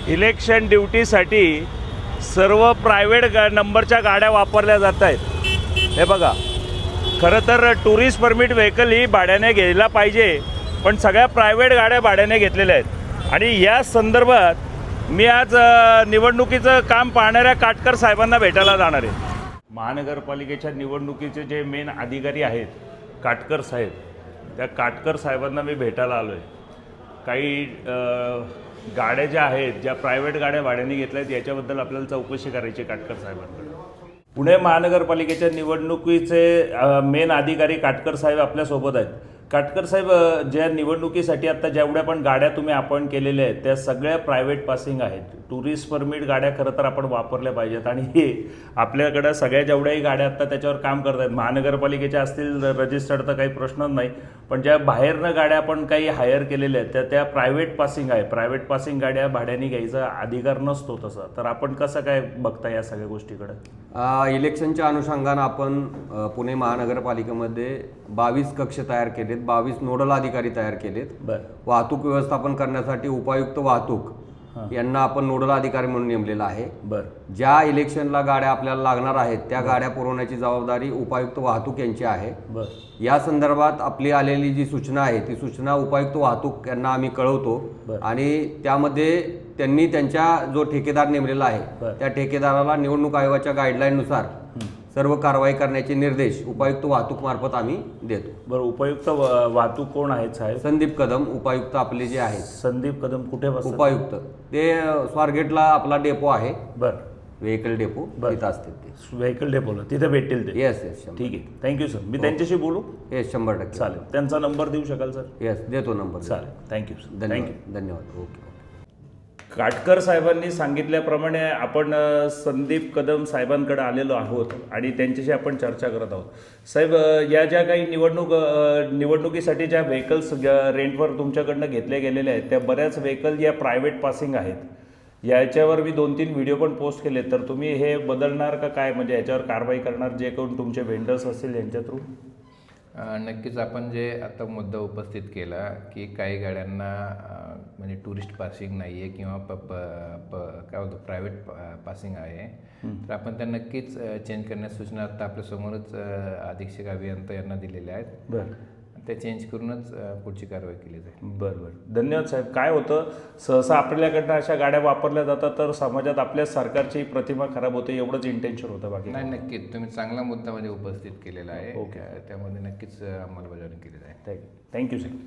Election ड्युटीसाठी सर्व private नंबरच्या गाड्या वापरल्या जात आहेत। हे बघा, खरं तर टुरिस्ट परमिट व्हेकल ही भाड्याने घ्यायला पाहिजे, पण सगळ्या प्रायव्हेट गाड्या भाड्याने घेतलेल्या आहेत। आणि या संदर्भात मी आज निवडणुकीचं काम पाहणाऱ्या काटकर साहेबांना भेटायला जाणार आहे। महानगरपालिकेच्या निवडणुकीचे जे मेन अधिकारी आहेत काटकर साहेब, त्या काटकर साहेबांना मी भेटायला आलो आहे। काही गाड्या ज्या आहेत, ज्या प्रायव्हेट गाड्या भाड्याने घेतल्या आहेत, याच्याबद्दल आपल्याला चौकशी करायची काटकर साहेबांकडे। पुणे महानगरपालिकेच्या निवडणुकीचे मेन अधिकारी काटकर साहेब आपल्यासोबत आहेत। काटकर साहेब, ज्या निवडणुकीसाठी आता जेवढ्या पण गाड्या तुम्ही अपॉइंट केलेल्या आहेत त्या सगळ्या प्रायव्हेट पासिंग आहेत। टुरिस्ट परमिट गाड्या खरं तर आपण वापरल्या पाहिजेत आणि हे आपल्याकडं सगळ्या जेवढ्याही गाड्या आत्ता त्याच्यावर काम करत आहेत, महानगरपालिकेच्या असतील रजिस्टर्ड तर काही प्रश्नच नाही, पण ज्या बाहेरनं गाड्या आपण काही हायर केलेल्या आहेत त्या प्रायव्हेट पासिंग आहे। प्रायव्हेट पासिंग गाड्या भाड्याने घ्यायचा अधिकार नसतो तसा, तर आपण कसं काय बघता या सगळ्या गोष्टीकडे? इलेक्शनच्या अनुषंगानं आपण पुणे महानगरपालिकेमध्ये 22 कक्ष तयार केलेत, 22 नोडल अधिकारी तयार केलेत। वाहतूक व्यवस्थापन करण्यासाठी उपायुक्त वाहतूक यांना आपण नोडल अधिकारी म्हणून नेमलेला आहे। ज्या इलेक्शनला गाड्या आपल्याला लागणार आहेत त्या गाड्या पुरवण्याची जबाबदारी उपायुक्त वाहतूक यांची आहे। या संदर्भात आपली आलेली जी सूचना आहे ती सूचना उपायुक्त वाहतूक यांना आम्ही कळवतो आणि त्यामध्ये त्यांनी त्यांच्या जो ठेकेदार नेमलेला आहे त्या ठेकेदाराला निवडणूक आयोगाच्या गाईडलाईननुसार सर्व कारवाई करण्याचे निर्देश उपायुक्त वाहतूक मार्फत आम्ही देतो। बरं, उपायुक्त वाहतूक कोण आहेत साहेब? संदीप कदम उपायुक्त आपले जे आहेत। संदीप कदम कुठे बसतात? उपायुक्त ते स्वारगेटला आपला डेपो आहे, व्हेकल डेपो, तिथं असते ते व्हेकल डेपोला, तिथे भेटतील ते? येस, ठीक आहे, थँक्यू सर। मी त्यांच्याशी बोलू? येस, 100% चालेल। त्यांचा नंबर देऊ शकाल सर? येस, देतो नंबर। चालेल, थँक्यू सर। धन्यवाद। ओके। काटकर साहेबांनी सांगितल्याप्रमाणे आपण संदीप कदम साहेबांकडे आलेलो आहोत आणि त्यांच्याशी आपण चर्चा करत आहोत। साहेब, या ज्या काही निवडणुकीसाठी ज्या व्हेकल्स रेंटवर तुमच्याकडनं घेतल्या गेलेल्या आहेत त्या बऱ्याच व्हेकल या प्रायव्हेट पासिंग आहेत। याच्यावर मी 2-3 व्हिडिओ पण पोस्ट केले, तर तुम्ही हे बदलणार का काय? म्हणजे याच्यावर कारवाई करणार जे कोण तुमचे वेंडर्स असतील यांच्या थ्रू? नक्कीच आपण जे आता मुद्दा उपस्थित केला की काही गाड्यांना म्हणजे टुरिस्ट पासिंग नाही आहे किंवा काय होतं प्रायव्हेट पासिंग आहे, तर आपण त्या नक्कीच चेंज करण्यास सूचना आता आपल्यासमोरच अधीक्षक अभियंता यांना दिलेल्या आहेत। ते चेंज करूनच पुढची कारवाई केली जाईल। बरं, धन्यवाद साहेब। काय होतं, सहसा आपल्याकडनं अशा गाड्या वापरल्या जातात तर समाजात आपल्या सरकारची प्रतिमा खराब होते, एवढंच इंटेन्शन होतं, बाकी नाही। नक्कीच तुम्ही चांगला मुद्दा म्हणजे उपस्थित केलेला आहे, त्यामध्ये नक्कीच अंमलबजावणी केली जाईल। थँक्यू साहेब।